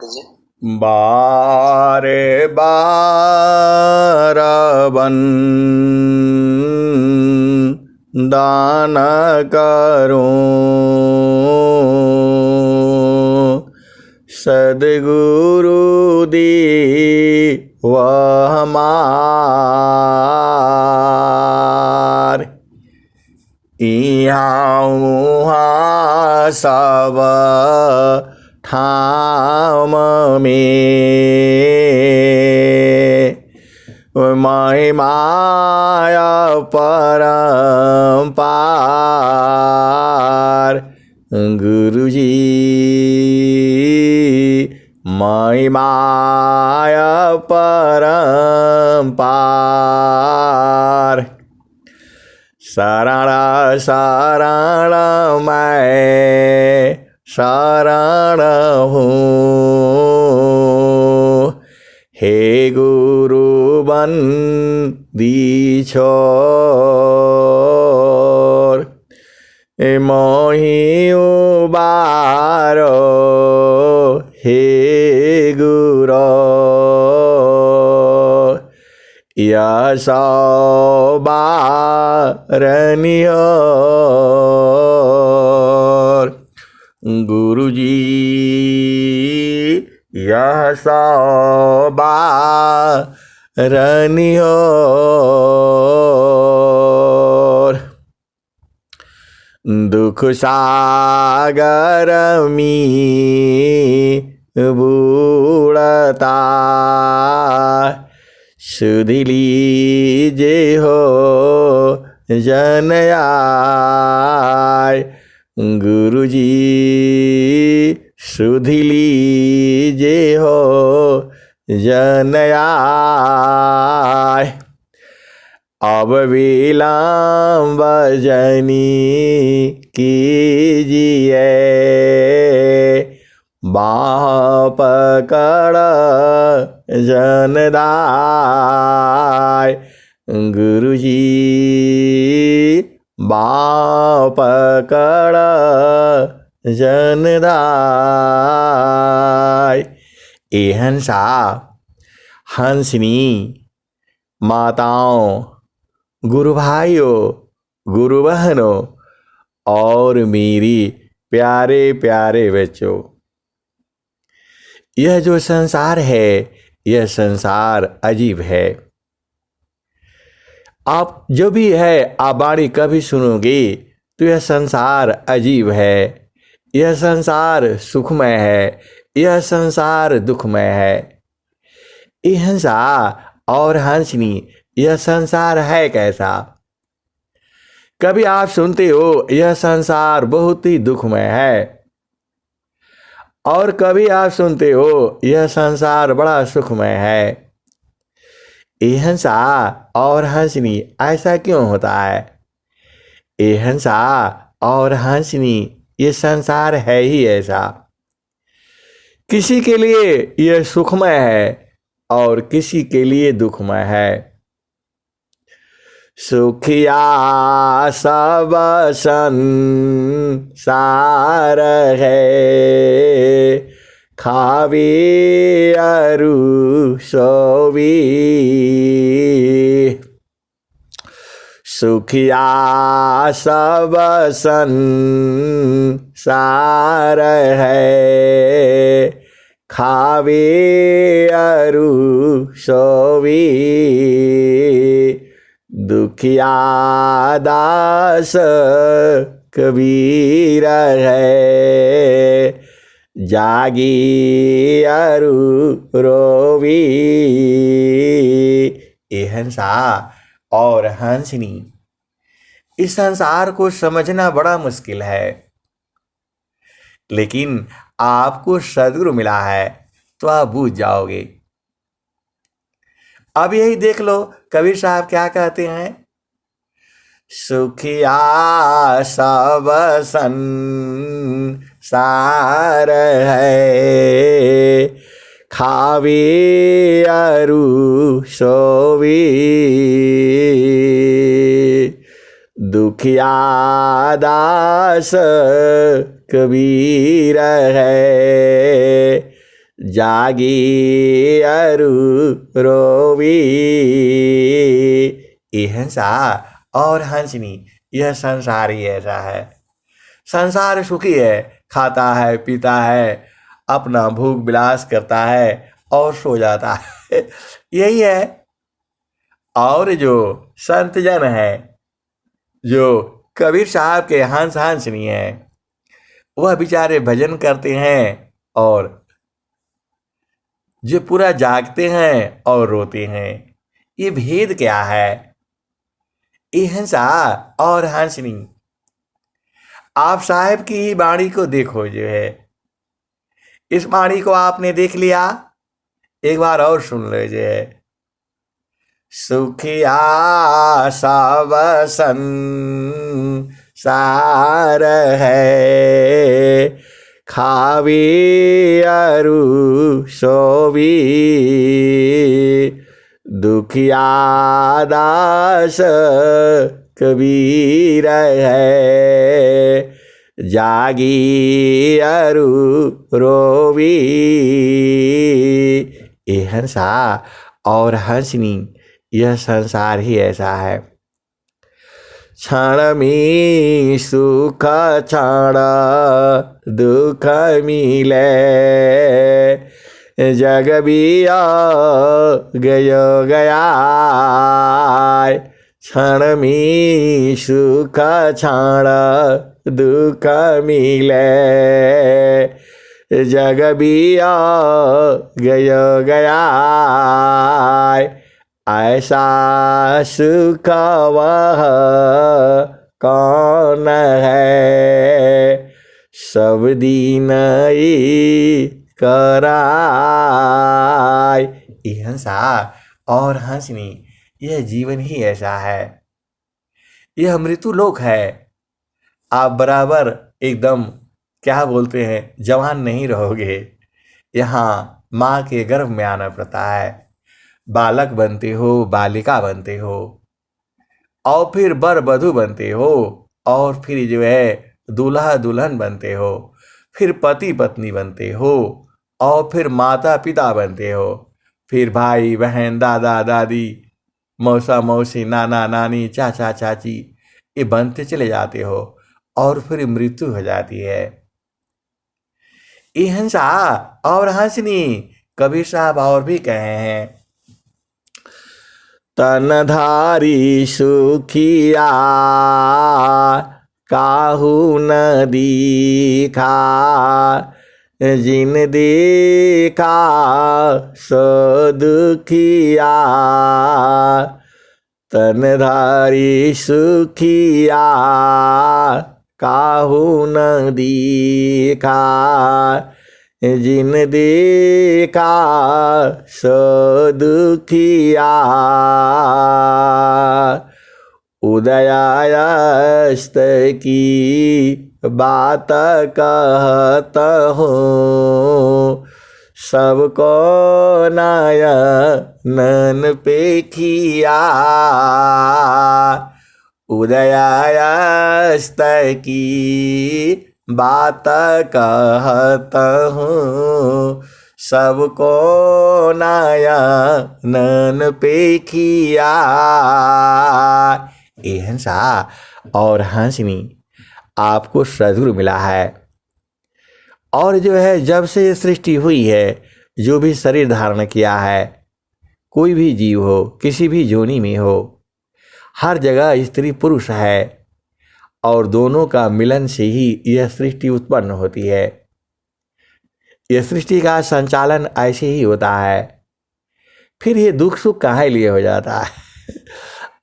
जी। बारे बार दान करूं सद्गुरु दी वह हमार इहाँ उहाँ सब ठाम में महिमाया परम्पार गुरुजी महिमाया परम्पार शरण शरण मैं शरण हूँ हे गुरु बंदी छोर मोहि उबारो हे गुरु यशोबारनियोर गुरुजी यशोबारनियोर दुख सागर में बूढ़ता सुधि लीजे हो जनयाय गुरुजी सुधि लीजे हो जनयाय अब विलम्ब जनी कीजिए बाह पकड़ जनदाय गुरुजी बाह पकड़ जनदाय ए हंसा हंसनी माताओं गुरु भाइयों गुरु बहनों और मेरी प्यारे प्यारे बच्चों, यह जो संसार है यह संसार अजीब है। आप जो भी है आप वाणी कभी सुनोगे तो यह संसार अजीब है, यह संसार सुखमय है, यह संसार दुखमय है। यह हंसा और हंसनी यह संसार है कैसा? कभी आप सुनते हो यह संसार बहुत ही दुखमय है और कभी आप सुनते हो यह संसार बड़ा सुखमय है। ये हंसा और हंसनी ऐसा क्यों होता है? ये हंसा और हंसनी ये संसार है ही ऐसा। किसी के लिए यह सुखमय है और किसी के लिए दुखमय है। सुखिया सब संसार है, खावी अरु सोवी। सुखिया सब संसार है, खावी अरु सोवी। दुखिया दास कबीर है, जागी अरु रोवी। ये हंसा और हंसनी इस संसार को समझना बड़ा मुश्किल है, लेकिन आपको सद्गुरु मिला है तो आप बूझ जाओगे। अब यही देख लो कबीर साहब क्या कहते हैं। सुखिया सब संसार है, खावी अरु सोवी। दुखिया दास कबीर है, जागी अरु रोवी। ये हंसा और हंसनी, यह संसार ही ऐसा है। संसार सुखी है, खाता है पीता है, अपना भूख विलास करता है और सो जाता है। यही है। और जो संत जन है, जो कबीर साहब के हंस हंसनी है, वह बेचारे भजन करते हैं और जो पूरा जागते हैं और रोते हैं। ये भेद क्या है? ये हंसा और हंसनी। आप साहब की ही वाणी को देखो जो है, इस वाणी को आपने देख लिया, एक बार और सुन लो जो है। सुखिया सब संसार है, खावी अरु सोवी। दुखिया दास कबीर है, जागी अरु रोवी। ये हंसा और हंसनी, यह संसार ही ऐसा है। क्षण में सुख क्षण दुख मिले, जग बिया गयो गया। क्षण में सुख क्षण दुख मिले, जग बिया गयो गया। ऐसा सुख वह कौन है, सब दिन कराय। ये हंसा और हंसनी, यह जीवन ही ऐसा है। यह मृत्यु लोक है। आप बराबर एकदम क्या बोलते हैं, जवान नहीं रहोगे। यहाँ माँ के गर्भ में आना पड़ता है। बालक बनते हो, बालिका बनते हो, और फिर वर वधू बनते हो, और फिर जो है दूल्हा दुल्हन बनते हो, फिर पति पत्नी बनते हो, और फिर माता पिता बनते हो, फिर भाई बहन दादा दादी मौसा मौसी नाना नानी चाचा चाची, ये बनते चले जाते हो, और फिर मृत्यु हो जाती है। ये हंसा और हंसनी, कबीर साहब और भी कहे हैं। तनधारी सुखिया काहू न दीखा, जिन देखा सो दुखिया। तनधारी सुखिया काहू न दीखा, जिन देखा सो दुखिया। उदयास्त की बात कहत हूँ, सबको नयन पेखिया। उदयास्त की बात कहत हूँ, सबको नयन पेखिया। ये हंसा और हंसनी, आपको सदगुरु मिला है। और जो है जब से ये सृष्टि हुई है, जो भी शरीर धारण किया है, कोई भी जीव हो, किसी भी योनि में हो, हर जगह स्त्री पुरुष है, और दोनों का मिलन से ही यह सृष्टि उत्पन्न होती है। यह सृष्टि का संचालन ऐसे ही होता है। फिर ये दुख सुख काहे लिए हो जाता है?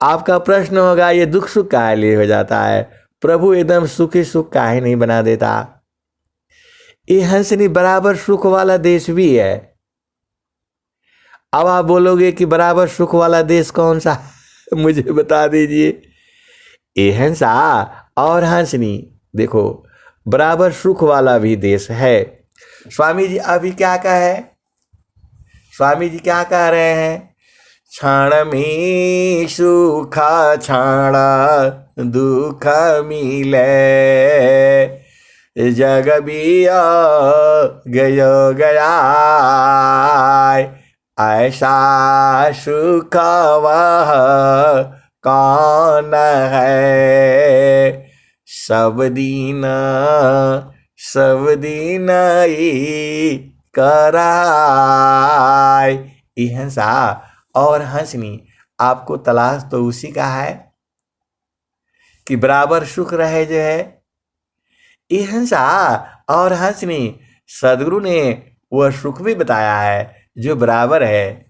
आपका प्रश्न होगा, ये दुख सुख काहे लिए हो जाता है? प्रभु एकदम सुखी सुख काहे नहीं बना देता? ये हंसनी बराबर सुख वाला देश भी है। अब आप बोलोगे कि बराबर सुख वाला देश कौन सा? मुझे बता दीजिए। ये हंसा और हंसनी, देखो बराबर सुख वाला भी देश है। स्वामी जी अभी क्या कहे? स्वामी जी क्या कह रहे हैं? क्षण में सुख क्षण दुख मिले, जग बिया गयो गया, ऐसा सुख वह कौन है, सब दिन ही कराय। ये हंसा और हंसनी, आपको तलाश तो उसी का है कि बराबर सुख रहे जो है। ये हंसा और हंसनी, सदगुरु ने वह सुख भी बताया है जो बराबर है।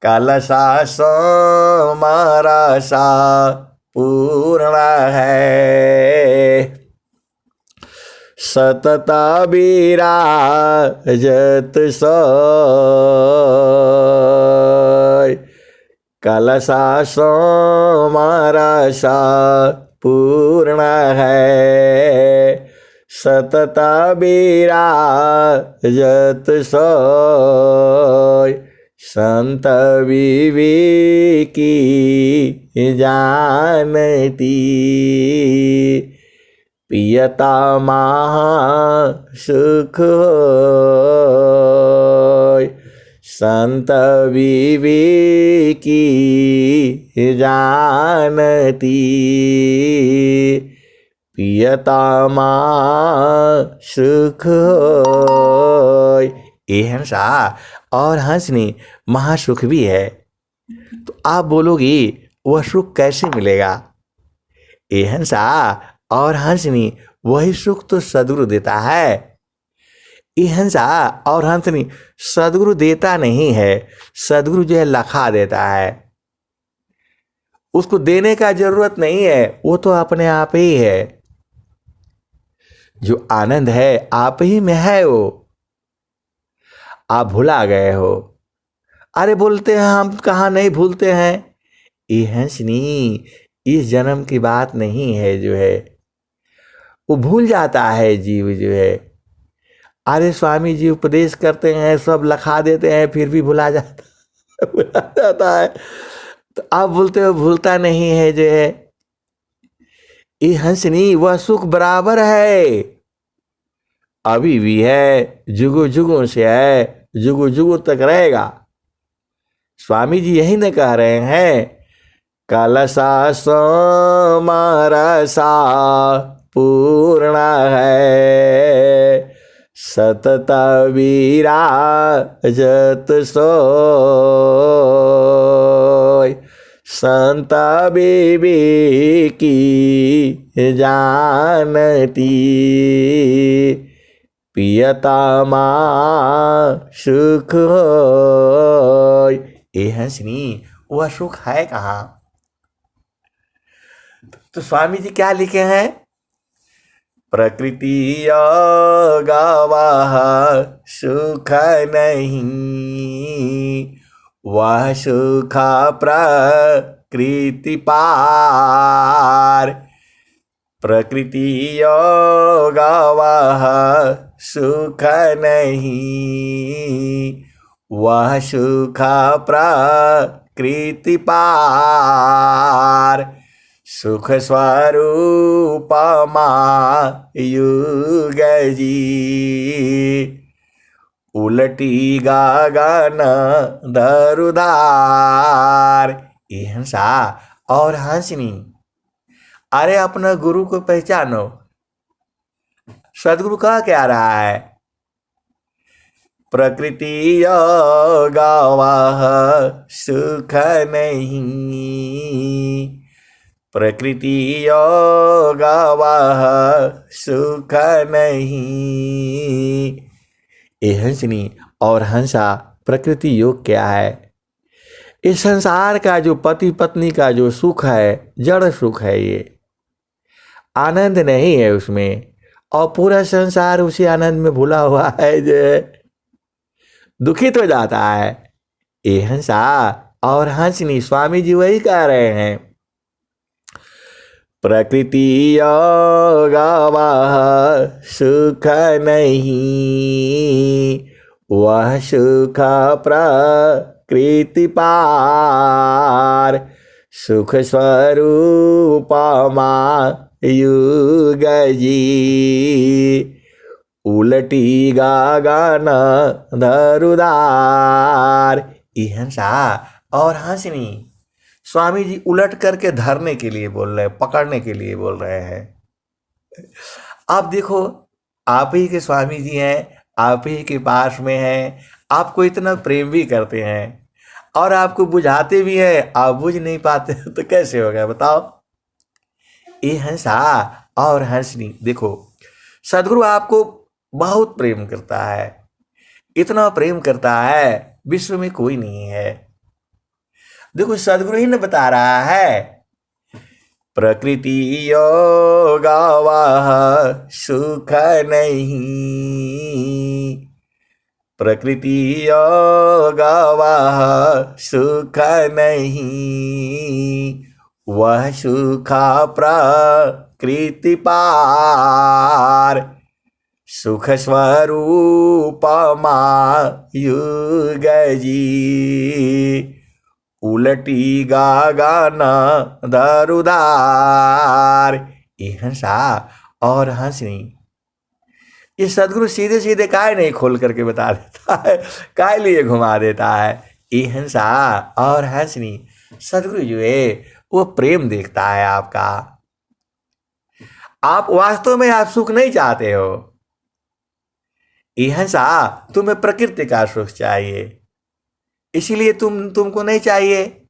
कलसा सोमरसा पूर्ण है, सतत विराजत सोय। कलसा सोमरसा पूर्ण है, सतत विराजत सोय। संत विवेकी जानती, पियता महा सुख होय। संत विवेकी जानती, पियता महा सुख होय। ये हंसा और हंसनी महासुख भी है। तो आप बोलोगे वह सुख कैसे मिलेगा? ये हंसा और हंसनी, वही सुख तो सदगुरु देता है। ये हंसा और हंसनी सदगुरु देता नहीं है, सदगुरु जो है लखा देता है। उसको देने का जरूरत नहीं है, वो तो अपने आप ही है। जो आनंद है आप ही में है, वो आप भुला गए हो। अरे बोलते हैं हम कहाँ नहीं भूलते हैं। ये हंसनी इस जन्म की बात नहीं है जो है, वो भूल जाता है जीव जो है। अरे स्वामी जी उपदेश करते हैं, सब लखा देते हैं, फिर भी भुला जाता है। तो आप बोलते हो भूलता नहीं है जो है। ये हंसनी वह सुख बराबर है, अभी भी है, जुगों जुगों से है, जुगों जुगों तक रहेगा। स्वामी जी यही न कह रहे हैं, कलसा सोमरसा पूर्ण है, सतत विराजत सोय। संत विवेकी जानती, पियता महा सुख होय। ये हंसनी वह सुख है कहाँ? तो स्वामी जी क्या लिखे हैं? प्रकृति गवाह सुख नहीं, वह सुख प्रकृति पार। प्रकृति गवाह सुख नहीं, वह सुख प्रकृति पार। सुख स्वरूप युग जी, उलटी गगन दरुदार। ये हंसा और हंसनी, अरे अपना गुरु को पहचानो। सदगुरु कह क्या रहा है? प्रकृति गवाह सुख नहीं, प्रकृति गवाह सुख नहीं। ये हंसनी और हंसा प्रकृति योग क्या है? इस संसार का जो पति पत्नी का जो सुख है, जड़ सुख है, ये आनंद नहीं है उसमें, और पूरा संसार उसी आनंद में भूला हुआ है, जो दुखित हो जाता है। ये हंसा और हंसनी, स्वामी जी वही कह रहे हैं। प्रकृति गवाह सुख नहीं, वह सुख प्रकृति पार। सुख स्वरूप युग जी। उलटी गाना धरुदार। हंसा और हंसनी। स्वामी जी उलट करके धरने के लिए बोल रहे हैं, पकड़ने के लिए बोल रहे हैं। आप देखो, आप ही के स्वामी जी हैं, आप ही के पास में हैं, आपको इतना प्रेम भी करते हैं और आपको बुझाते भी हैं, आप बुझ नहीं पाते तो कैसे होगा बताओ। ये हंसा और हंसनी। देखो, सदगुरु आपको बहुत प्रेम करता है, इतना प्रेम करता है विश्व में कोई नहीं है। देखो, सदगुरु ही ने बता रहा है, प्रकृति योगावाह सुख नहीं, प्रकृति योगावाह सुख नहीं, वह सुखा प्रकृति पार, सुख स्वरूप युग जी। उलटी गाना धरुदार। ये हंसा और हंसनी। ये सदगुरु सीधे सीधे काय नहीं खोल करके बता देता है, काय लिए घुमा देता है। ये हंसा और हंसनी। सदगुरु जो है वो प्रेम देखता है आपका। आप वास्तव में आप सुख नहीं चाहते हो। ये हंसा, तुम्हें प्रकृति का सुख चाहिए, इसीलिए तुमको नहीं चाहिए।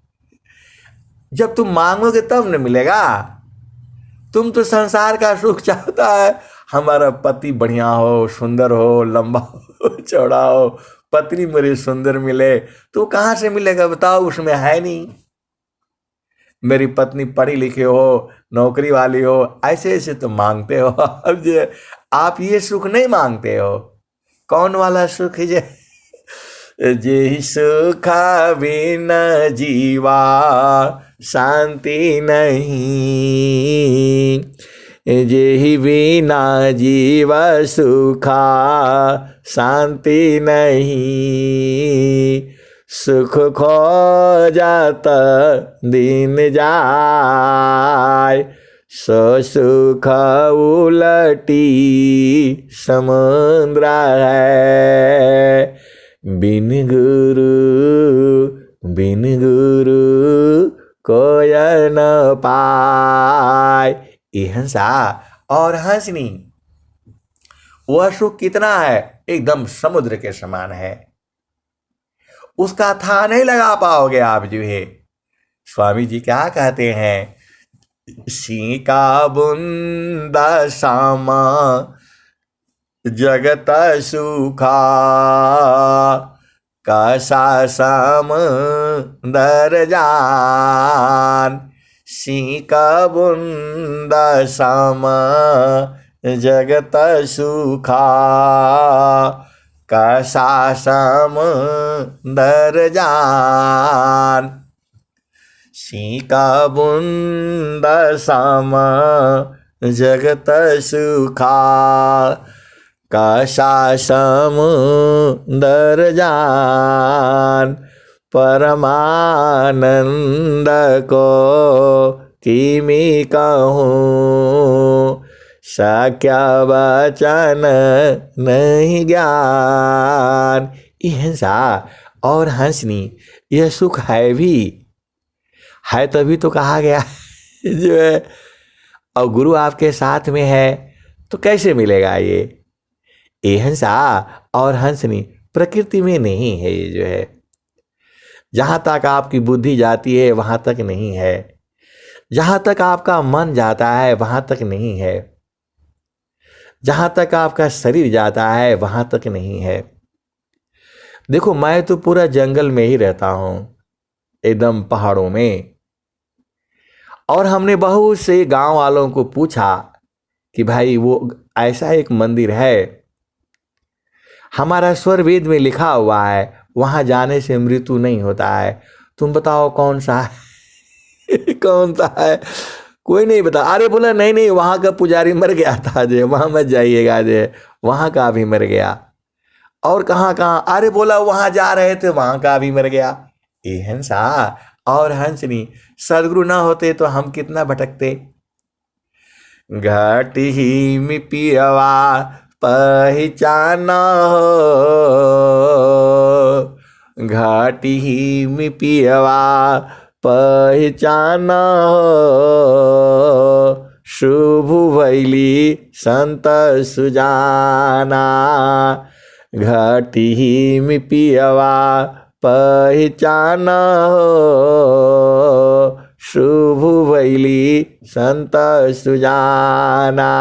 जब तुम मांगोगे तब न मिलेगा। तुम तो संसार का सुख चाहता है, हमारा पति बढ़िया हो, सुंदर हो, लंबा हो, चौड़ा हो, पत्नी मेरी सुंदर मिले। तो कहाँ से मिलेगा बताओ, उसमें है नहीं। मेरी पत्नी पढ़ी लिखी हो, नौकरी वाली हो, ऐसे ऐसे तुम मांगते हो। अब जो आप ये सुख नहीं मांगते हो। कौन वाला सुख है जे सुखा बिना जीवा शांति नहीं, जेहि बिना जीव सुखा शांति नहीं, सुख खो जात दिन जाय, सो सुख उलटी समुद्र है, बिन गुरु कोय न पाय। ये हंसा और हंसनी। वह सुख कितना है, एकदम समुद्र के समान है, उसका था नहीं लगा पाओगे आप जो है। स्वामी जी क्या कहते हैं, सीका बुंदा सामा जगत सुखा, कसा समंदर जान, सीका बुंदा सामा जगत सुखा, कसा समंदर जान, सीका बुंदा सामा जगत सुखा, कसा समुंदर जान, परमानंद को किमी कहूँ, साक्या वचन नहीं ज्ञान। ये हंसा और हंसनी। यह सुख है भी है, तभी तो कहा गया जो है। और गुरु आपके साथ में है तो कैसे मिलेगा ये हंसा और हंसनी प्रकृति में नहीं है। ये जो है, जहाँ तक आपकी बुद्धि जाती है वहाँ तक नहीं है, जहाँ तक आपका मन जाता है वहाँ तक नहीं है, जहाँ तक आपका शरीर जाता है वहाँ तक नहीं है। देखो, मैं तो पूरा जंगल में ही रहता हूँ, एकदम पहाड़ों में। और हमने बहुत से गांव वालों को पूछा कि भाई वो ऐसा एक मंदिर है, हमारा स्वर वेद में लिखा हुआ है, वहां जाने से मृत्यु नहीं होता है, तुम बताओ कौन सा है? कौन सा है? कोई नहीं बता। अरे बोला नहीं नहीं, वहां का पुजारी मर गया था जे, वहां मत जाइएगा जे, वहां का भी मर गया। और कहाँ कहाँ? अरे बोला वहां जा रहे थे, वहां का भी मर गया। ये हंसा और हंसनी। सदगुरु ना होते तो हम कितना भटकते। घाटी ही में पियवा पहचाना हो, घाटी ही में पियवा पहचाना हो, शुभ भैली संत सुजाना। घाटी ही में पियवा पहचाना हो, शुभ भैली संत सुजाना।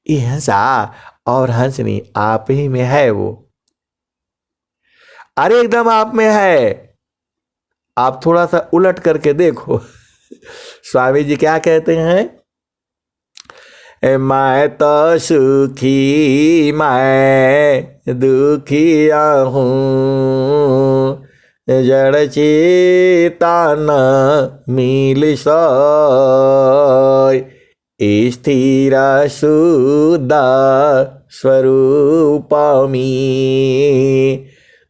ये हंसा और हंसनी आप ही में है वो, अरे एकदम आप में है। आप थोड़ा सा उलट करके देखो स्वामी जी क्या कहते हैं, मैं तो सुखी मैं दुखिया हूँ, जड़ चेतन मिल सोय, स्थिर शुद्ध स्वरूप में,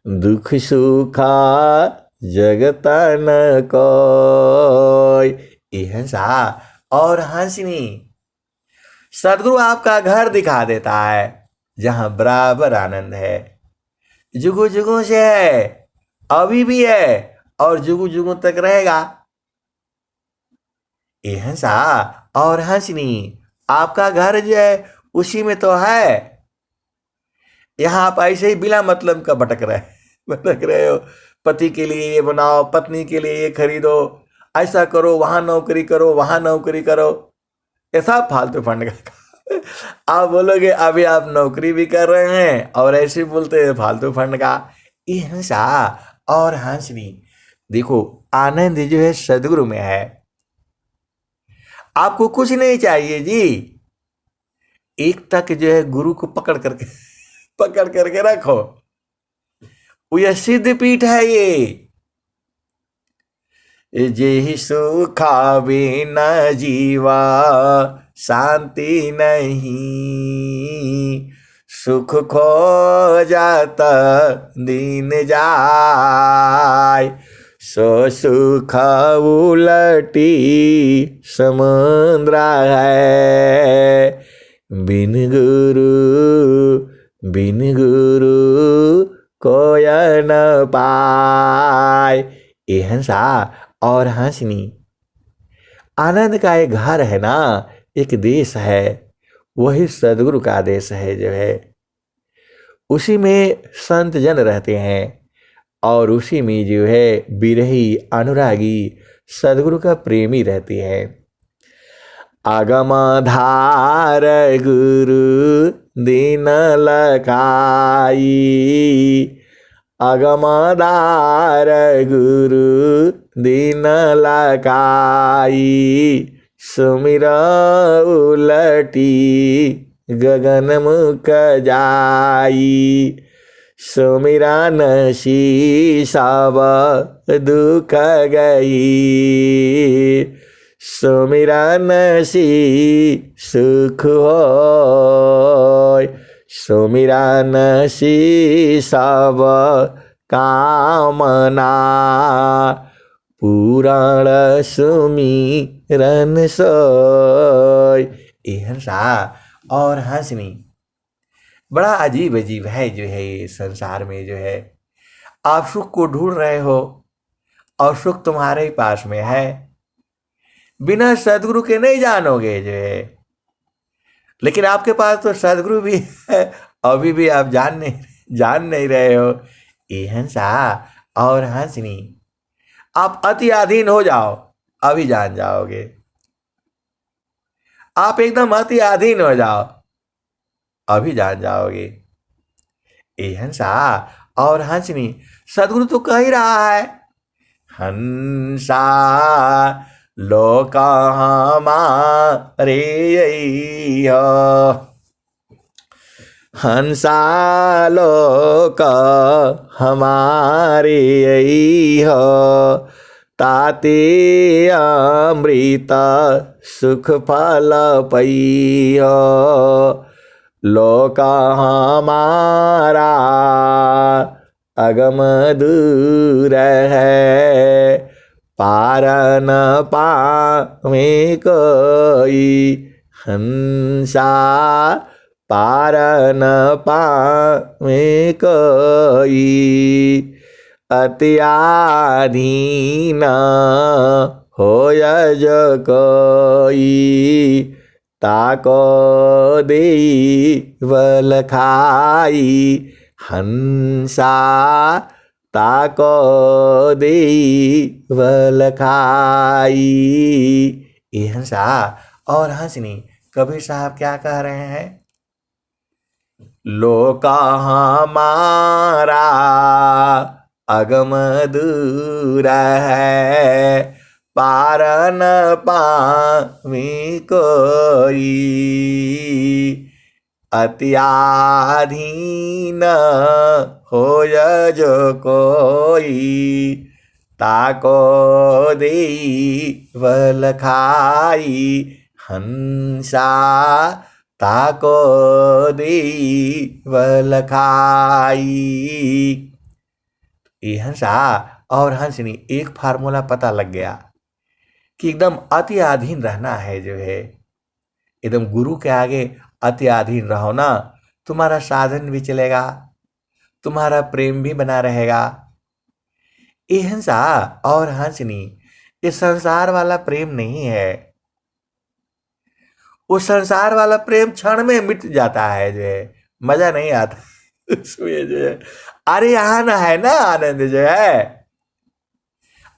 दुख सुखा जगत न कोय। ये हंसा और हंसनी सदगुरु आपका घर दिखा देता है जहां बराबर आनंद है, जुगु जुगु से है, अभी भी है और जुगु जुगु तक रहेगा। ये हंसा और हंसनी आपका घर जो है उसी में तो है। यहां आप ऐसे ही बिना मतलब का भटक रहे हो, पति के लिए ये बनाओ, पत्नी के लिए ये खरीदो, ऐसा करो, वहां नौकरी करो, वहां नौकरी करो, ये सब फालतू फंड का आप बोलोगे अभी आप नौकरी भी कर रहे हैं और ऐसे बोलते हैं फालतू फंड का। ये हंसा और हंसनी देखो आनंद जो है सदगुरु में है। आपको कुछ नहीं चाहिए जी, एक तक जो है गुरु को पकड़ करके रखो, यह सिद्ध पीठ है ये। जे सुखा बिना जीवा शांति नहीं, सुख खो जाता दिन जाय, सो सुख उलटी समुद्र है, बिन गुरु कोय न पाय। ये हंसा और हंसनी आनंद का एक घर है ना, एक देश है, वही सदगुरु का देश है जो है, उसी में संत जन रहते हैं और उसी में जो है बिरही अनुरागी सदगुरु का प्रेमी रहते हैं। आगमधार गुरु दीन लखाई, आगमधार गुरु दीन लखाई, सुमिरा उलटी गगन मुख जाई, सुमिरा नसी सब दुख गई, सुमिरा नसी सुख होय, सुमिरा नसी सब कामना, पुराण सुमिरन सोय। ये हंसा और हंसनी बड़ा अजीब अजीब है जो है ये संसार में जो है। आप सुख को ढूंढ रहे हो और सुख तुम्हारे ही पास में है, बिना सदगुरु के नहीं जानोगे जो है, लेकिन आपके पास तो सदगुरु भी है, अभी भी आप जान नहीं रहे हो। ये हंसा और हंसनी आप अति अधीन हो जाओ अभी जान जाओगे, आप एकदम अति अधीन हो जाओ अभी जान जाओगे। ये हंसा और हंसनी सदगुरु तो कह ही रहा है, हंसा लोक हमारे हो, हंसा लोक हमारे हो, ताते अमृत सुख फल पई हो, लोक हमारा अगम दूर है, पार न पावे कोई, हंसा पार न पावे कोई, अत्याधीन होय जो कोई, ताको देई बल खाई। हंसा ताको देई बल खाई। ये हंसा और हंसनी कबीर साहब क्या कह रहे हैं? लोका हमारा अगम दूर है, पार न पावी कोई, अत्याधीन होय जो कोई, ताको देई बल खाई। हंसा ताको देई बल खाई। ये हंसा और हंसनी एक फार्मूला पता लग गया कि एकदम अति अधीन रहना है। जो है एकदम गुरु के आगे अति अधीन रहो ना, तुम्हारा साधन भी चलेगा, तुम्हारा प्रेम भी बना रहेगा। ये हंसा और हंसनी ये संसार वाला प्रेम नहीं है। वो संसार वाला प्रेम क्षण में मिट जाता है, जो है मजा नहीं आता उसमें। जो है अरे यहाँ ना है ना आनंद जो है।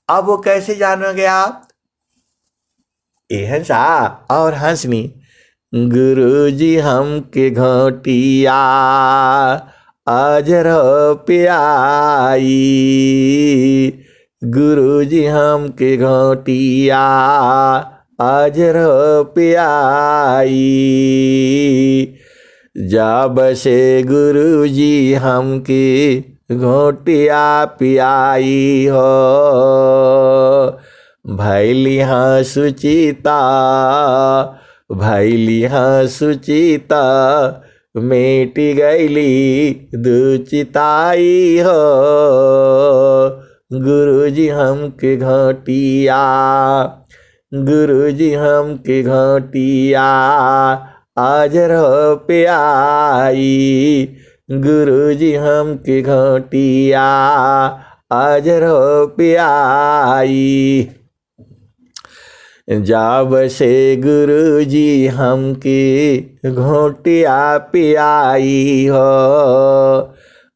अब वो कैसे जानोगे आप? ये हंसा और हंसनी गुरुजी हमके घोटिया अजर प्याई, गुरुजी हमके घोटिया अजर प्याई। जब से गुरुजी हमके घोटिया पियाई हो, भैली हाँ सुचिता, भैली हाँ सुचिता, मेटी गैली दुचिताई हो। गुरुजी हमके घोटिया, गुरुजी हमके घोटिया अजर प्याई, गुरुजी हमके घोटिया अजर प्याई। जब से गुरुजी हमके घोटिया पियाई हो,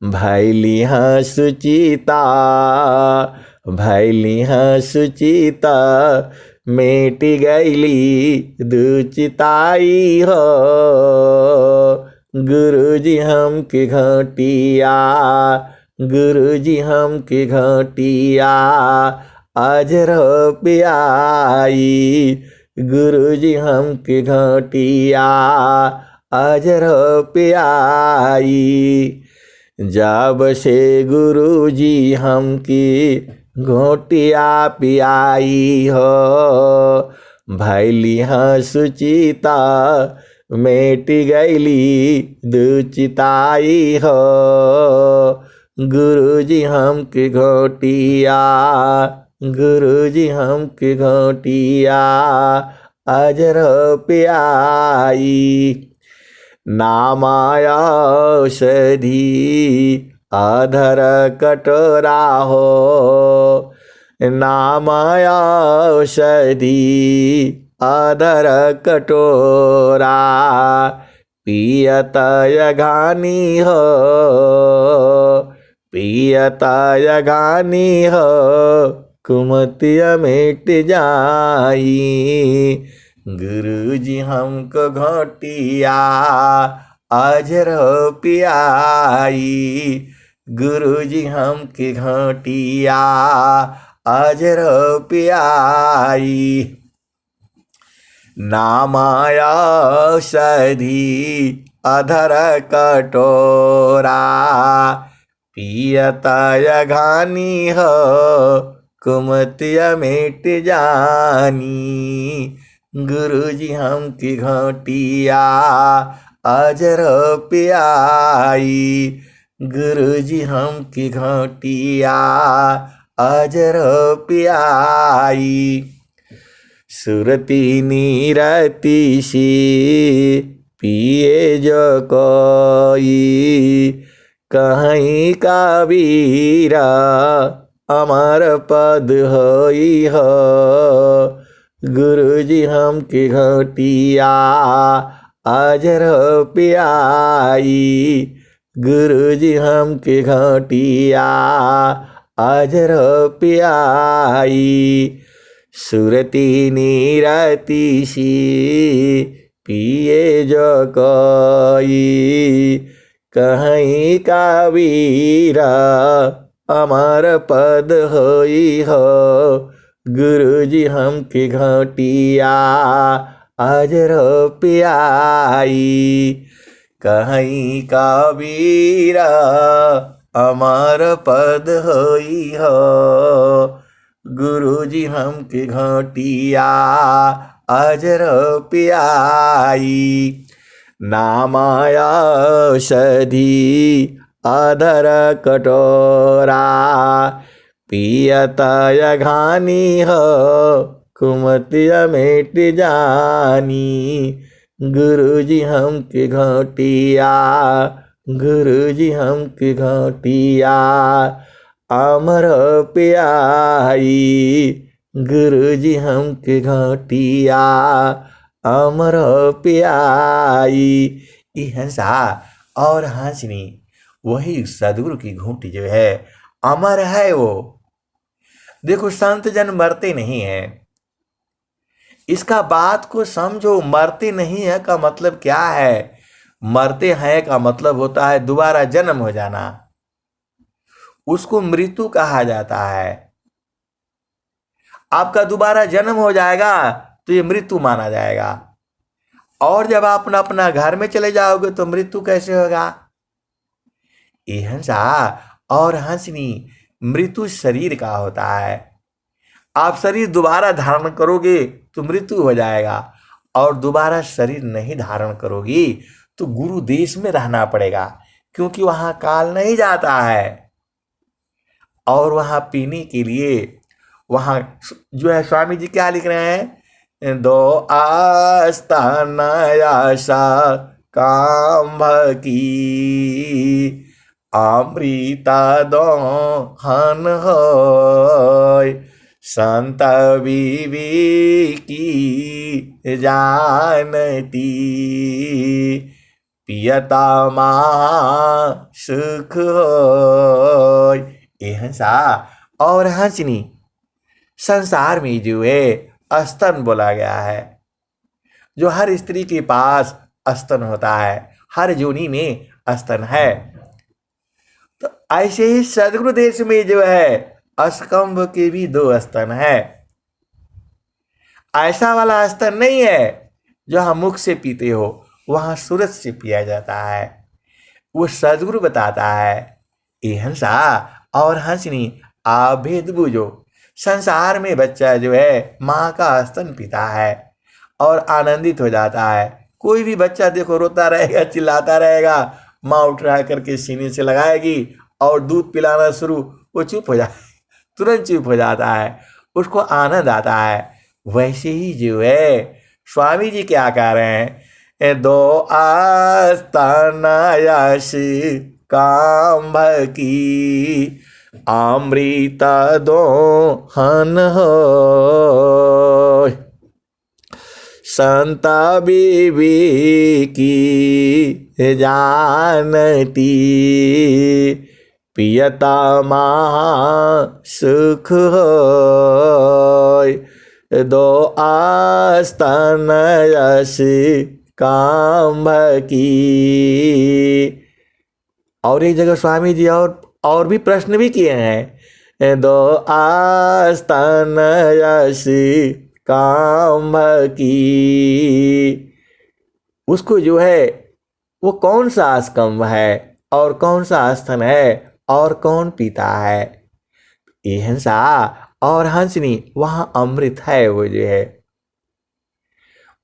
भैली हाँ सुचिता, भैली हाँ सुचिता, मेटी गैली दुचिताई हो। गुरुजी हमके घोटिया, गुरुजी हमके घोटिया अजर प्याई, गुरुजी हमके घोटिया अजर प्याई। जब से गुरुजी हमके घोटिया पियाई हो, भैली हाँ सुचिता, मेटी गैली दुचिताई हो। गुरुजी हमके घोटिया, गुरुजी हमके घोटिया अजर प्याई। नामाया औषधि अधर कटोरा हो, नामाया औषधि अधर कटोरा, पियत यघानी हो, पियत यघानी हो, कुमतिया मिट जाई। गुरुजी हमको घोटिया अजर पियाई, गुरुजी हमके घोटिया अजर पियाई। नामाया औषधि अधर कटोरा, पियत यघानी हो, कुमतिया मिट जानी। गुरुजी हमकी घोटिया अजर पियाई, गुरुजी हमकी घोटिया अजर पियाई। सुरती नीरती सी पिए जो कोई, कहीं का वीरा अमर पद होई हो। गुरु जी हम की घटिया अजर पियाई, गुरु जी हम की घटिया अजर पियाई। सुरती नीरती सी पिए जो कोई, कहीं का वीरा अमर पद होई हो। गुरु जी हम की घटिया अजर पियाई, कहीं का वीरा अमर पद होई हो। गुरु जी हम की घटिया अजर पियाई। नामाया सधी अधर कटोरा, पियतय घानी हो कुमतिय मेट जानी। गुरु जी हम की घटिया, गुरु जी हम की घटिया अमर पियाई। गुरु जी हम की घटिया अमर पियाई। ये हंसा और हंसनी वही सदगुरु की घूंटी जो है अमर है। वो देखो संत जन मरते नहीं है, इसका बात को समझो। मरते नहीं है का मतलब क्या है? मरते हैं का मतलब होता है दोबारा जन्म हो जाना, उसको मृत्यु कहा जाता है। आपका दोबारा जन्म हो जाएगा तो ये मृत्यु माना जाएगा। और जब आप अपना घर में चले जाओगे तो मृत्यु कैसे होगा? ये हंसा और हंसनी मृत्यु शरीर का होता है। आप शरीर दोबारा धारण करोगे तो मृत्यु हो जाएगा, और दोबारा शरीर नहीं धारण करोगी तो गुरु देश में रहना पड़ेगा, क्योंकि वहां काल नहीं जाता है। और वहां पीने के लिए वहां जो है स्वामी जी क्या लिख रहे हैं? दो आस्थान आशा काम की, अमृता दो हन होय। संत विवेकी जानती, पियता महा सुख होय। ये हंसा और हंसनी संसार में जो है स्तन बोला गया है, जो हर स्त्री के पास स्तन होता है, हर जोनी में स्तन है। तो ऐसे ही सदगुरु देश में जो है अस्कंभ के भी 2 स्तन है। ऐसा वाला स्तन नहीं है जो हम मुख से पीते हो, वहां सूरज से पिया जाता है। वो सदगुरु बताता है। ये हंसा और हंसनी आप भेद बूझो। संसार में बच्चा जो है माँ का स्तन पीता है और आनंदित हो जाता है। कोई भी बच्चा देखो रोता रहेगा, चिल्लाता रहेगा, माँ उठा करके सीने से लगाएगी और दूध पिलाना शुरू, वो चुप हो जाए, तुरंत चुप हो जाता है, उसको आनंद आता है। वैसे ही जो है स्वामी जी क्या कह रहे हैं? दो आस्थान आयासी काम की, अमृता दो हन हो। संता बीबी की जानती, पियता महा सुख होय। दो आस्थान यसी काम की। और एक जगह स्वामी जी और भी प्रश्न भी किए हैं। दो आस्थान यसी काम की, उसको जो है वो कौन सा स्कंभ है और कौन सा आस्थान है और कौन पीता है? ये हंसा और हंसनी वहां अमृत है। वो जो है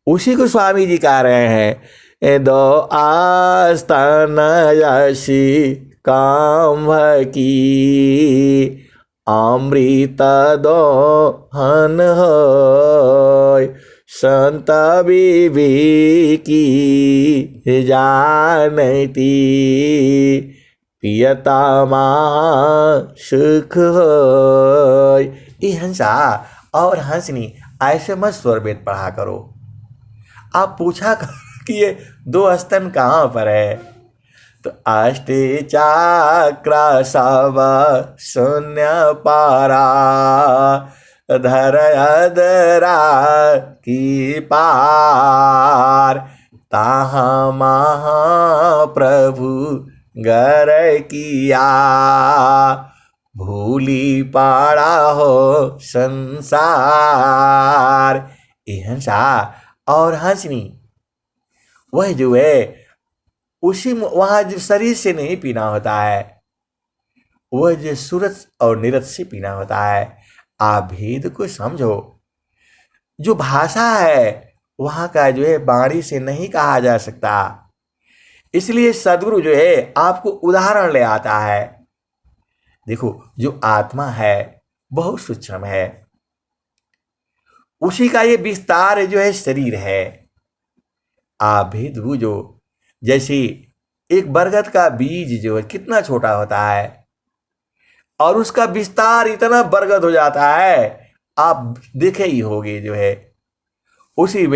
उसी को स्वामी जी कह रहे हैं। दो आस्थान यसी काम की, अमृत दोहन होय संत विवेकी जानती पियता महा सुख होय। ये हंसा और हंसनी ऐसे मत स्वर वेद पढ़ा करो। आप पूछा करो कि ये दो स्तन कहाँ पर है, तो अष्टे चक्र सब शून्य पारा धरयदरा की पार ताहा महाप्रभु गर किया भूली पाड़ा हो संसार। ये हंसा और हंसनी वह जो है उसी वहां जो शरीर से नहीं पीना होता है, वह जो सूरज और नीरज से पीना होता है। आप भेद को समझो। जो भाषा है वहां का जो है वाणी से नहीं कहा जा सकता, इसलिए सदगुरु जो है आपको उदाहरण ले आता है। देखो जो आत्मा है बहुत सूक्ष्म है, उसी का ये विस्तार जो है शरीर है। आप भेद बूझो। जैसे एक बरगद का बीज जो है कितना छोटा होता है और उसका विस्तार इतना बरगद हो जाता है, आप देखे ही होंगे जो है उसी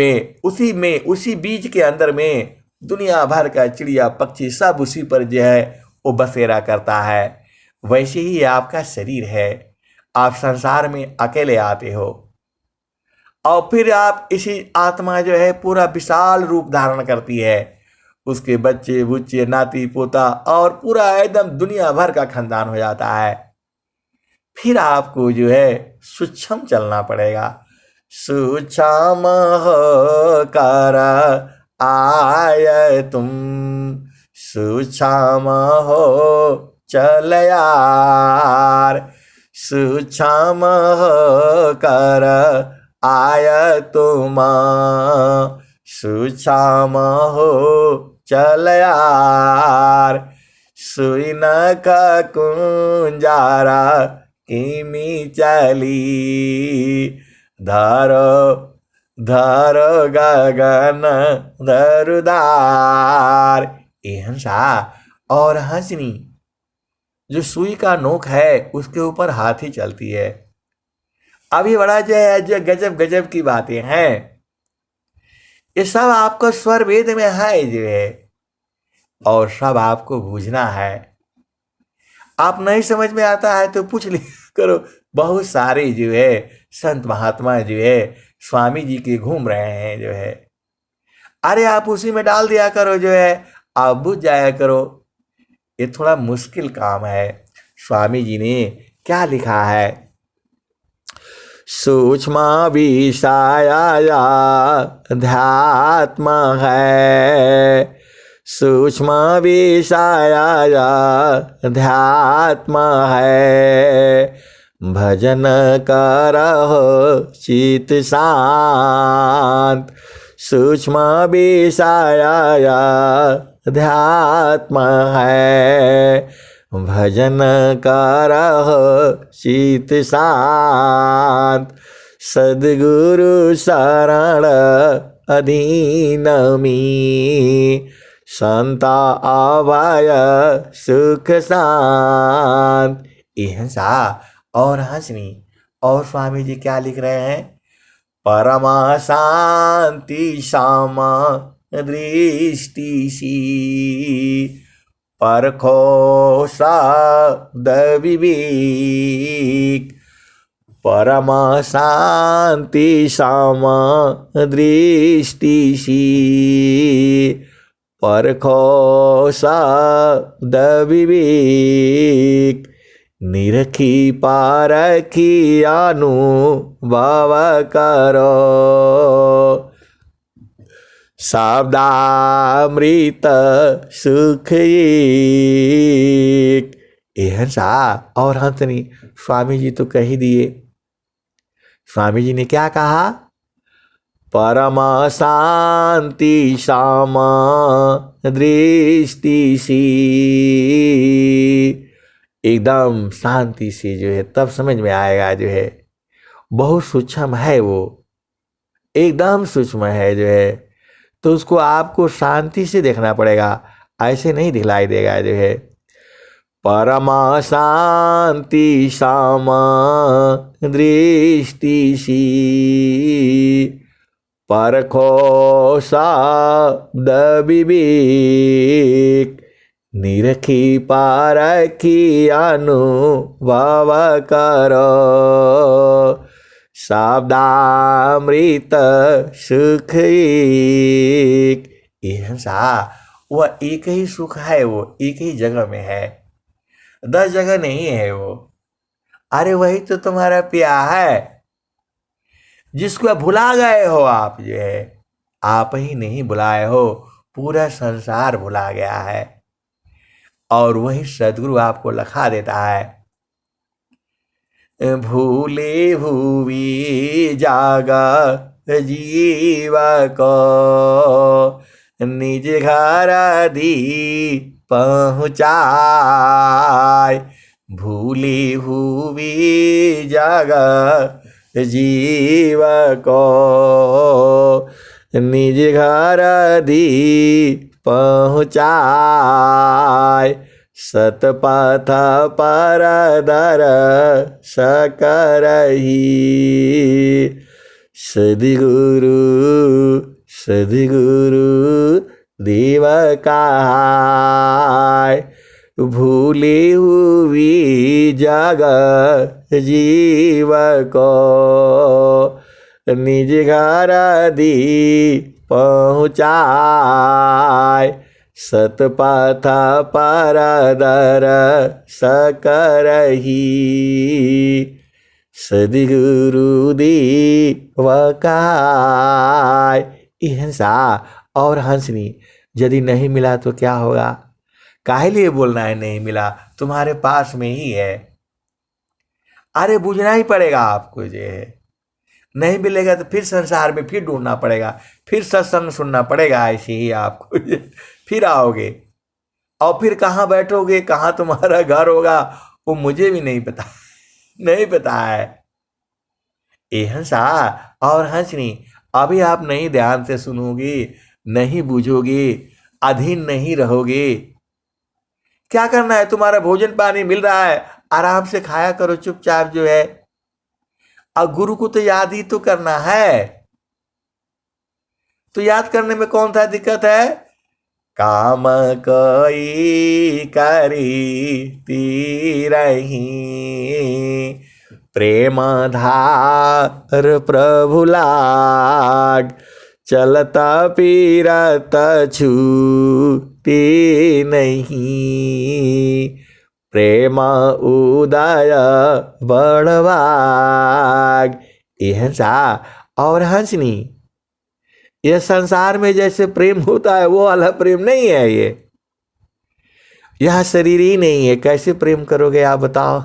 बीज के अंदर में दुनिया भर का चिड़िया पक्षी सब उसी पर जो है वो बसेरा करता है। वैसे ही आपका शरीर है। आप संसार में अकेले आते हो और फिर आप इसी आत्मा जो है पूरा विशाल रूप धारण करती है। उसके बच्चे बुच्चे नाती पोता और पूरा एकदम दुनिया भर का खानदान हो जाता है। फिर आपको जो है सूक्ष्म चलना पड़ेगा। सूक्ष्म हो कर आय तुम सूक्ष्म हो चल यार सूक्ष्म हो कर आय तुम सूक्ष्म हो चल यार सुई न का कुंजारा किमी चली धरो धरो गगन धरुदार। ये हंसा और हंसनी जो सुई का नोक है उसके ऊपर हाथी चलती है। अभी बड़ा जो है जो गजब गजब की बातें हैं, ये सब आपको स्वर वेद में है जो है, और सब आपको बूझना है। आप नहीं समझ में आता है तो पूछ लिया करो। बहुत सारे जो है संत महात्मा जो है स्वामी जी के घूम रहे हैं जो है, अरे आप उसी में डाल दिया करो जो है, आप बुझ जाया करो। ये थोड़ा मुश्किल काम है। स्वामी जी ने क्या लिखा है, सूक्ष्म विषया अध्यात्म है सूक्ष्म विषया अध्यात्म है भजन करहो चित शांत सूक्ष्म विषया अध्यात्म है भजन करहो चित शांत सद्गुरु शरण अधीन में संता अभय सुख शांत। ये हंसा और हंसनी और स्वामी जी क्या लिख रहे हैं, परमा शांति सामा दृष्टि सी परखो शब्द विवेक परमा शांति सामा दृष्टि सी परखो शब्द विवेक निरखी पारखी अनुभव करो शब्दामृत सुख एक। ये हंसा और हंसनी स्वामी जी तो कह ही दिए। स्वामी जी ने क्या कहा, परमा शांति सामा दृष्टि सी एकदम शांति से जो है, तब समझ में आएगा जो है बहुत सूक्ष्म है वो, एकदम सूक्ष्म है जो है। तो उसको आपको शांति से देखना पड़ेगा, ऐसे नहीं दिखलाई देगा जो है। परमा शांति सामा दृष्टि सी, परखो शब्द विवेक, निरखी पारखी अनुभव करो, शब्दामृत सुख एक। वह एक ही सुख है, वो एक ही जगह में है, 10 जगह नहीं है वो। अरे वही तो तुम्हारा प्यार है जिसको भुला गए हो आप जो है। आप ही नहीं भुलाए हो, पूरा संसार भुला गया है, और वही सदगुरु आपको लखा देता है। भूले भूवि जागा जीव को, निज घर दी पहुँचाए। भूले भूवि जागा जीव को, निज घर दी पहुँचाए। सतपथ पर दर सकरही, सद्गुरु सद्गुरु देव कहाय। भूले हुई जग जीव को, निज घर दी पहुँचाय। सतपथ पर दर सकरही, सद्गुरु देव कहाय। हिंसा और हंसनी यदि नहीं मिला तो क्या होगा? काहे लिए बोलना है नहीं मिला, तुम्हारे पास में ही है। अरे बुझना ही पड़ेगा आपको जो है। नहीं मिलेगा तो फिर संसार में फिर ढूंढना पड़ेगा, फिर सत्संग सुनना पड़ेगा, ऐसे ही आपको फिर आओगे। और फिर कहाँ बैठोगे, कहाँ तुम्हारा घर होगा, वो मुझे भी नहीं पता नहीं पता है। ये हंसा और हंसनी अभी आप नहीं ध्यान से सुनोगे, नहीं बूझोगे, अधीन नहीं रहोगे। क्या करना है? तुम्हारा भोजन पानी मिल रहा है, आराम से खाया करो चुपचाप जो है। और गुरु को तो याद ही तो करना है, तो याद करने में कौन सा दिक्कत है? काम कोई करी तीरही, प्रेम धार प्रभु लाग, चलता पीरत छूटी नहीं, प्रेम उदय बड़वाग। ये हंसा और हंसनी, यह संसार में जैसे प्रेम होता है वो वाला प्रेम नहीं है। ये यह शरीर ही नहीं है, कैसे प्रेम करोगे आप बताओ?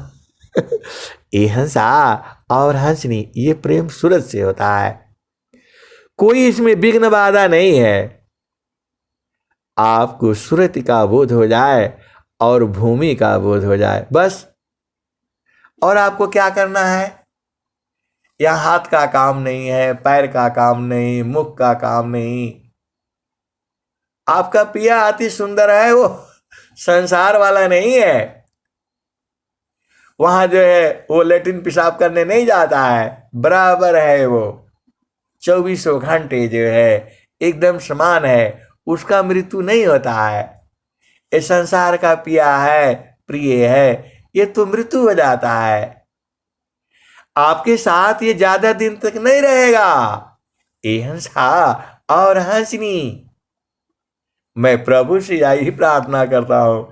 ये हंसा और हंसनी, ये प्रेम सूरज से होता है, कोई इसमें विघ्न बाधा नहीं है। आपको सूरत का बोध हो जाए और भूमि का बोध हो जाए बस। और आपको क्या करना है? यहाँ हाथ का काम नहीं है, पैर का काम नहीं, मुख का काम नहीं। आपका पिया अति सुंदर है, वो संसार वाला नहीं है। वहां जो है वो लेटिन पेशाब करने नहीं जाता है, बराबर है वो 24 घंटे जो है एकदम समान है, उसका मृत्यु नहीं होता है। ये संसार का पिया है, प्रिय है, ये तो मृत्यु हो जाता है। आपके साथ ये ज्यादा दिन तक नहीं रहेगा। ये हंसा और हंसनी, मैं प्रभु से यही प्रार्थना करता हूं,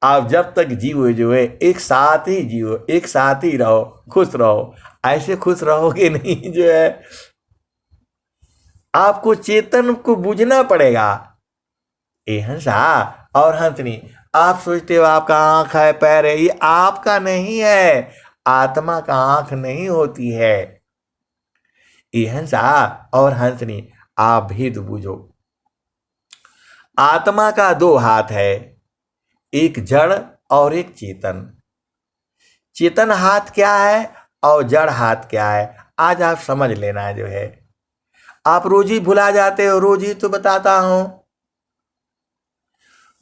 आप जब तक जीवो जो है एक साथ ही जियो, एक साथ ही रहो, खुश रहो। ऐसे खुश रहोगे नहीं जो है, आपको चेतन को बूझना पड़ेगा। ये हंसा और हंसनी, आप सोचते हो आपका आंख है, पैर है, ये आपका नहीं है, आत्मा का आंख नहीं होती है। ये हंसा और हंसनी, आप भेद बूझो। आत्मा का 2 हाथ है, एक जड़ और एक चेतन। चेतन हाथ क्या है और जड़ हाथ क्या है, आज आप समझ लेना जो है। आप रोज ही भुला जाते हो, रोज ही तो बताता हूं।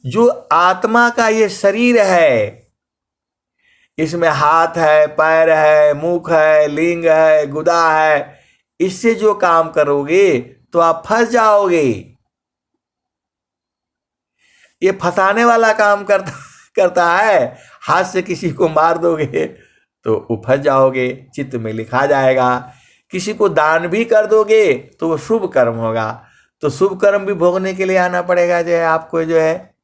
जो आत्मा का ये शरीर है, इसमें हाथ है, पैर है, मुख है, लिंग है, गुदा है, इससे जो काम करोगे तो आप फंस जाओगे। ये फंसाने वाला काम करता है। हाथ से किसी को मार दोगे तो वो फंस जाओगे, चित्त में लिखा जाएगा। किसी को दान भी कर दोगे तो वो शुभ कर्म होगा, तो शुभ कर्म भी भोगने के लिए आना पड़ेगा जो है आपको। जो है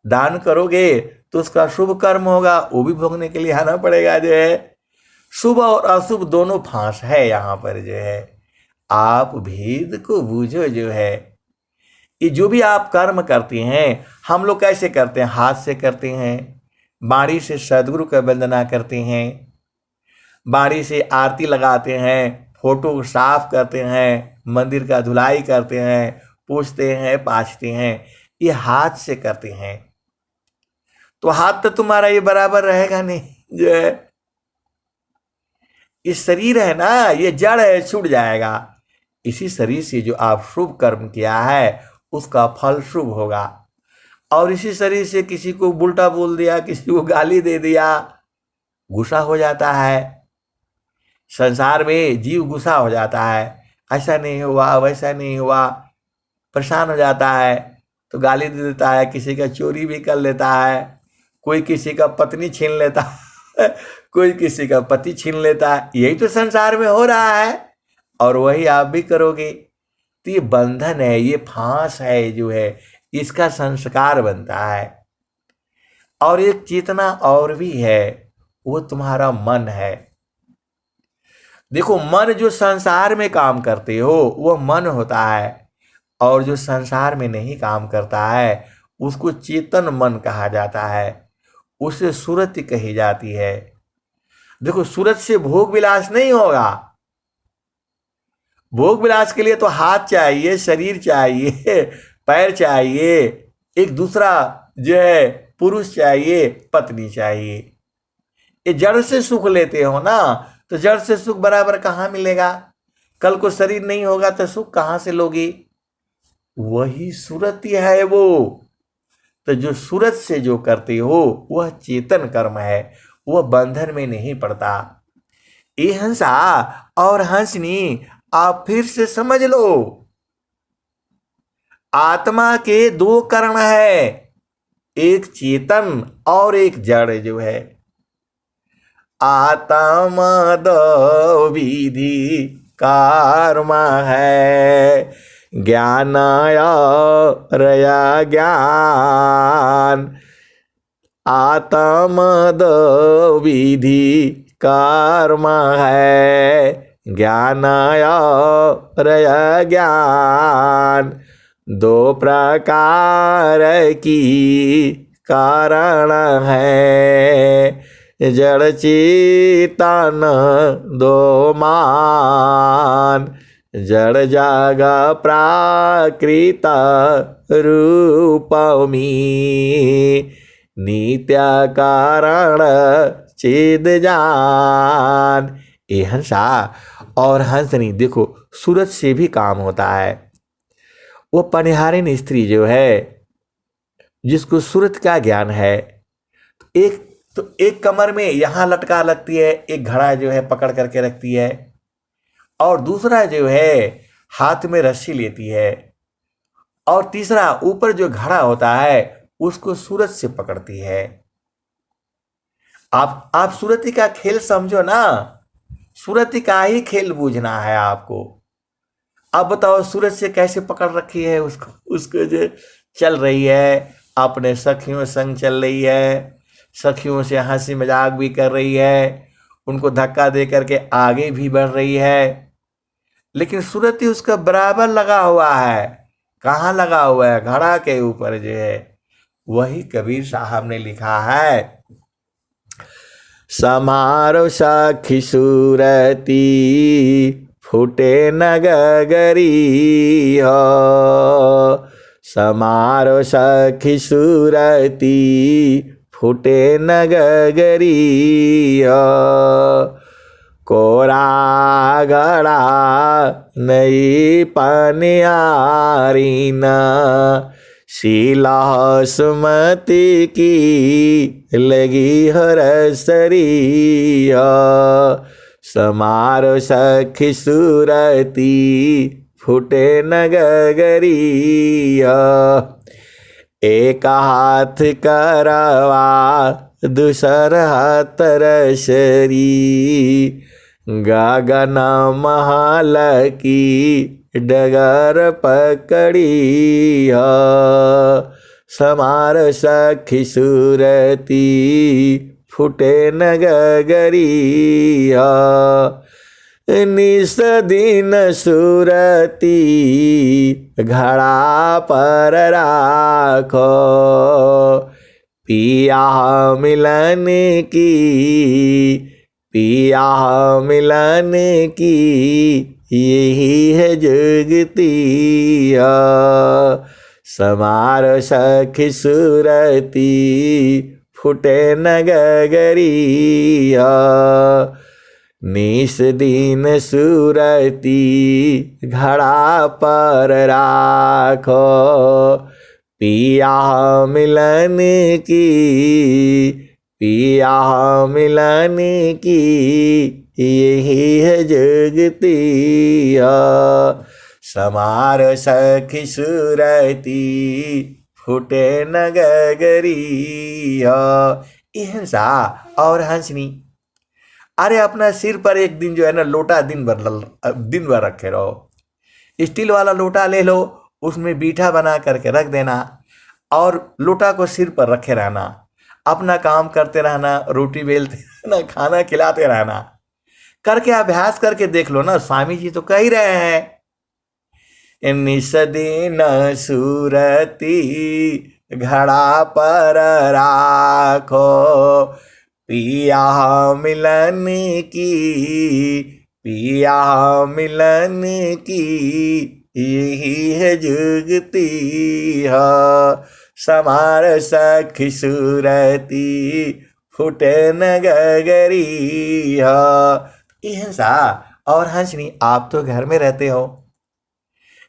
दान करोगे तो उसका शुभ कर्म होगा, वो भी भोगने के लिए आना पड़ेगा जो है। शुभ और अशुभ दोनों फांस है यहाँ पर जो है। आप भेद को बूझो जो है। ये जो भी आप कर्म करते हैं, हम लोग कैसे करते हैं? हाथ से करते हैं, बाणी से सदगुरु का वंदना करते हैं, बाणी से आरती लगाते हैं, फोटो साफ करते हैं, मंदिर का धुलाई करते हैं, पूछते हैं, पाछते हैं, ये हाथ से करते हैं। तो हाथ तो तुम्हारा ये बराबर रहेगा नहीं जो है। ये शरीर है ना, ये जड़ है, छूट जाएगा। इसी शरीर से जो आप शुभ कर्म किया है उसका फल शुभ होगा। और इसी शरीर से किसी को उल्टा बोल दिया, किसी को गाली दे दिया, गुस्सा हो जाता है। संसार में जीव गुस्सा हो जाता है, ऐसा नहीं हुआ, वैसा नहीं हुआ, परेशान हो जाता है तो गाली दे देता है, किसी का चोरी भी कर लेता है, कोई किसी का पत्नी छीन लेता है, कोई किसी का पति छीन लेता है। यही तो संसार में हो रहा है और वही आप भी करोगे। तो ये बंधन है, ये फांस है जो है, इसका संस्कार बनता है। और एक चेतना और भी है, वो तुम्हारा मन है। देखो, मन जो संसार में काम करते हो वो मन होता है, और जो संसार में नहीं काम करता है उसको चेतन मन कहा जाता है, उसे सुरति कही जाती है। देखो, सूरत से भोग विलास नहीं होगा। भोग विलास के लिए तो हाथ चाहिए, शरीर चाहिए, पैर चाहिए, एक दूसरा जो है पुरुष चाहिए, पत्नी चाहिए। ये जड़ से सुख लेते हो ना, तो जड़ से सुख बराबर कहाँ मिलेगा? कल को शरीर नहीं होगा तो सुख कहाँ से लोगी? वही सूरत ही है वो। तो जो सूरत से जो करते हो वह चेतन कर्म है, वह बंधन में नहीं पड़ता। ये हंसा और हंसनी आप फिर से समझ लो। आत्मा के दो करण है, एक चेतन और एक जड़ जो है। आत्मा दो विधि कर्म है, ज्ञान और ज्ञान। आत्मा दो विधि कर्म है, ज्ञान और ज्ञान। दो प्रकार की कारण है, जड़ चेतन दो मान। जड़ जग प्राकृत रूपमी, नित्य कारण चिद जान। ये हंसा और हंसनी, देखो सूरत से भी काम होता है। वो पनिहारिन स्त्री जो है, जिसको सूरत का ज्ञान है, एक कमर में यहाँ लटका लगती है, एक घड़ा जो है पकड़ करके रखती है, और दूसरा जो है हाथ में रस्सी लेती है, और तीसरा ऊपर जो घड़ा होता है उसको सूरत से पकड़ती है। आप सूरती का खेल समझो ना, सूरती का ही खेल बूझना है आपको। अब बताओ, सूरत से कैसे पकड़ रखी है उसको जो चल रही है, अपने सखियों संग चल रही है, सखियों से हंसी मजाक भी कर रही है, उनको धक्का दे करके आगे भी बढ़ रही है, लेकिन सूरती उसका बराबर लगा हुआ है। कहाँ लगा हुआ है? घड़ा के ऊपर जो है। वही कबीर साहब ने लिखा है, समारो सखी सूरती, फूटे न गगरी हो। समारो सखी सूरती, फूटे न गगरी कोरा घड़ा नई पनियारी न शीला सुमति की लगी हरसरी समारो सखी सूरती फूटे न गगरी एक हाथ करवा दूसर हाथ रसरी गगन महल की डगर पकड़ी समार सखी सूरती फूटे न गगरी निस दिन सूरती घड़ा पर राखो पिया मिलन की पिया मिलन की यही है जुगती समार सखी सूरती फूटे न गगरी निस दिन सूरती घड़ा पर राखो पिया मिलन की पिया मिलन की यही है जुगती समार सखी सूरती फूटे न गगरी हिंसा और हंसनी। अरे अपना सिर पर एक दिन जो है ना लोटा दिन भर रखे रहो। स्टील वाला लोटा ले लो, उसमें बीठा बना करके रख देना और लोटा को सिर पर रखे रहना, अपना काम करते रहना, रोटी बेलते रहना, खाना खिलाते रहना। करके अभ्यास करके देख लो ना, स्वामी जी तो कह ही रहे हैं निस दिन सूरती घड़ा पर राखो पिया मिलन की पिया मिलन की यही है जुगती समार सखी सूरती फूटे न गगरी हिंसा और हंसनी। आप तो घर में रहते हो,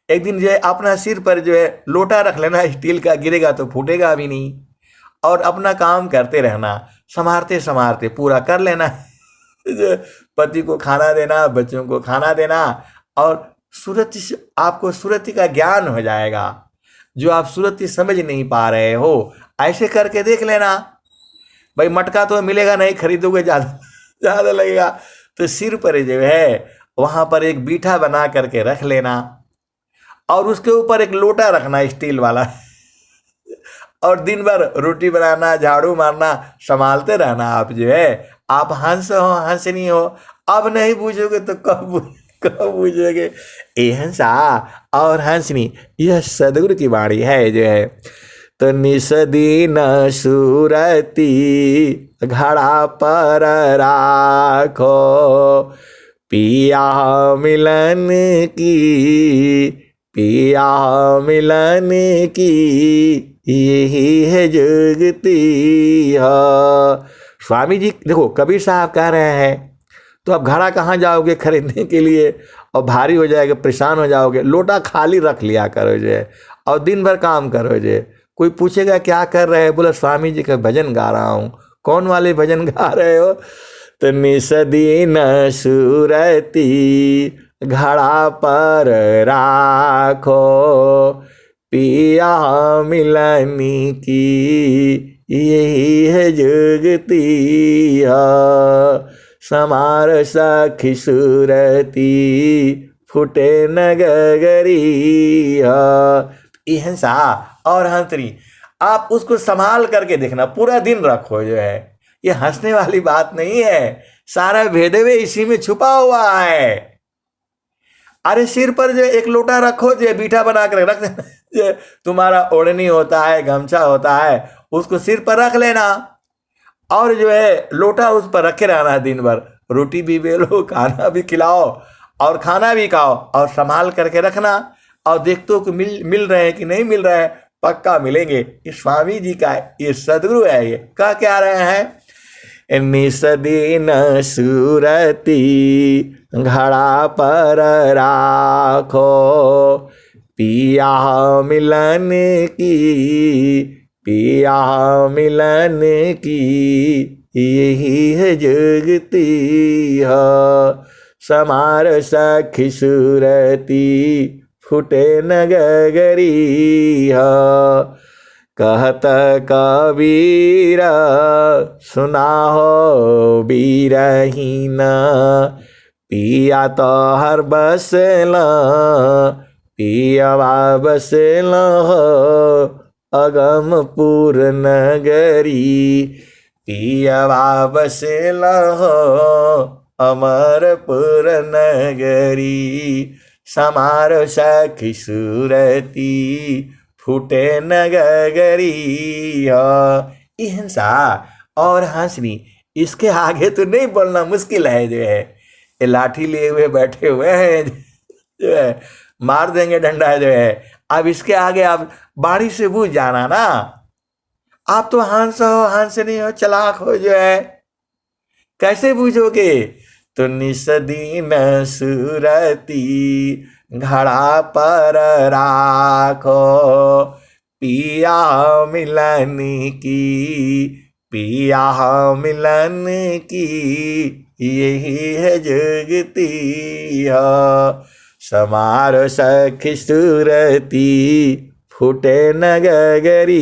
एक दिन जो है अपना सिर पर जो है लोटा रख लेना, स्टील का, गिरेगा तो फूटेगा भी नहीं। और अपना काम करते रहना, संभारते संभारते पूरा कर लेना। पति को खाना देना, बच्चों को खाना देना, और सूरती आपको सूरती का ज्ञान हो जाएगा। जो आप सूरती समझ नहीं पा रहे हो, ऐसे करके देख लेना। भाई मटका तो मिलेगा नहीं, खरीदोगे ज़्यादा लगेगा, तो सिर पर जो है वहाँ पर एक बीठा बना करके रख लेना और उसके ऊपर एक लोटा रखना स्टील वाला और दिन भर रोटी बनाना, झाड़ू मारना, संभालते रहना। आप जो है आप हंस हो, हंसनी हो। अब नहीं बूझोगे तो कब बूझोगे। ये हंसा और हंसनी, यह सदगुरु की वाणी है जो है। तो निस दिन सूरती घड़ा पर राखो पिया मिलन की पिया मिलन की यही है जुगती। स्वामी जी देखो, कबीर साहब कह रहे हैं तो अब घड़ा कहाँ जाओगे खरीदने के लिए, और भारी हो जाएगा, परेशान हो जाओगे। लोटा खाली रख लिया करो जे, और दिन भर काम करो जे। कोई पूछेगा क्या कर रहे हैं, बोला स्वामी जी का भजन गा रहा हूँ। कौन वाले भजन गा रहे हो? तो निस दिन सूरती घड़ा पर राखो पिया मिलनी की यही है जुगती। समार सखी सूरती फूटे न गगरी। हिंसा और हंसनी, आप उसको संभाल करके देखना, पूरा दिन रखो जो है। ये हंसने वाली बात नहीं है, सारा भेदवे इसी में छुपा हुआ है। अरे सिर पर जो एक लोटा रखो, जो बीठा बना कर रख देना। जो तुम्हारा ओढ़नी होता है, गमछा होता है, उसको सिर पर रख लेना और जो है लोटा उस पर रखे रहना दिन भर। रोटी भी बेलो, खाना भी खिलाओ और खाना भी खाओ और संभाल करके रखना। और देखते हो कि मिल रहे हैं कि नहीं मिल रहा है, पक्का मिलेंगे। ये स्वामी जी का ये सदगुरु है। ये कह क्या रहे हैं, निसदीन सूरती घड़ा पर राखो, पिया मिलन की, पिया मिलन की, यही है जगती है। समार सखी सूरती फुटे नगरी है। कहत कबीर सुना हो बीरहीन, पिया तो हर बसल, पियावा बसल हो अगमपुर नगरी, पियावा बसल हो अमरपुर नगरी। समार सखी सूरती फूटे नगरी। ये हिंसा और हंसनी, इसके आगे तो नहीं बोलना मुश्किल है। जो है ये लाठी लिए हुए बैठे हुए हैं, जो है मार देंगे डंडा। जो है अब इसके आगे आप बाड़ी से बूझ जाना ना। आप तो हंस हो, हंसनी हो, चलाक हो, जो है कैसे बूझोगे। तो निसदीन सूरती घड़ा पर राखो, पिया मिलन की, पिया मिलन की, यही है जगती है। समार सखी सूरती फूटे नगरी।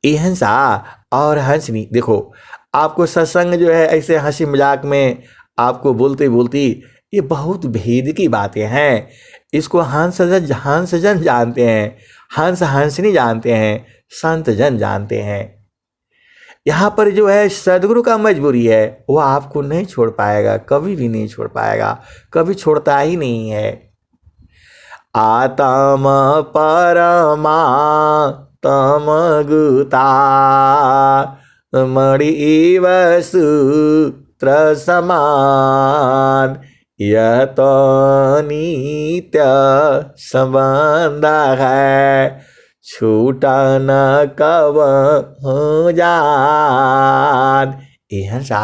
ये हंसा और हंसनी, देखो आपको सत्संग जो है ऐसे हंसी मजाक में आपको बोलते बोलती ये बहुत भेद की बातें हैं। इसको हंस जन जानते हैं, हंस हंसनी जानते हैं, संत जन जानते हैं। यहाँ पर जो है सदगुरु का मजबूरी है, वो आपको नहीं छोड़ पाएगा, कभी भी नहीं छोड़ पाएगा, कभी छोड़ता ही नहीं है। आतम परमा तम गुता मणि सूत्र समान, यह तो नित्य संबंध है, छूटा न कब हो जान। ये हंसा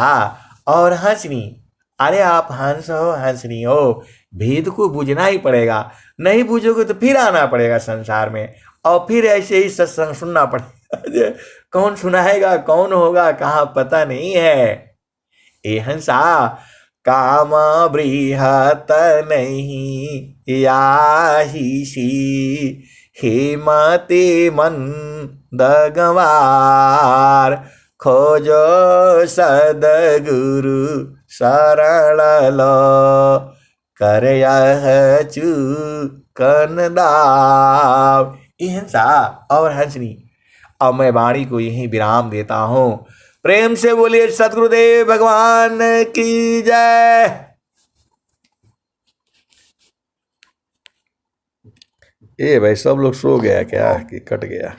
और हंसनी, अरे आप हंस हो, हंसनी हो, भेद को बूझना ही पड़ेगा। नहीं बूझोगे तो फिर आना पड़ेगा संसार में, और फिर ऐसे ही सत्संग सुनना पड़ेगा। कौन सुनाएगा, कौन होगा, कहाँ पता नहीं है। ये हंसा काम बृहत नहीं याही सी, हेमते मन दगवार, खोजो सदगुरु शरण लो, कर यह चूकन दाव। ये हंसा और हंसनी। अब मैं वाणी को यहीं विराम देता हूं। प्रेम से बोलिए सद्गुरुदेव भगवान की जय। ए भाई सब लोग सो गया क्या कि कट गया?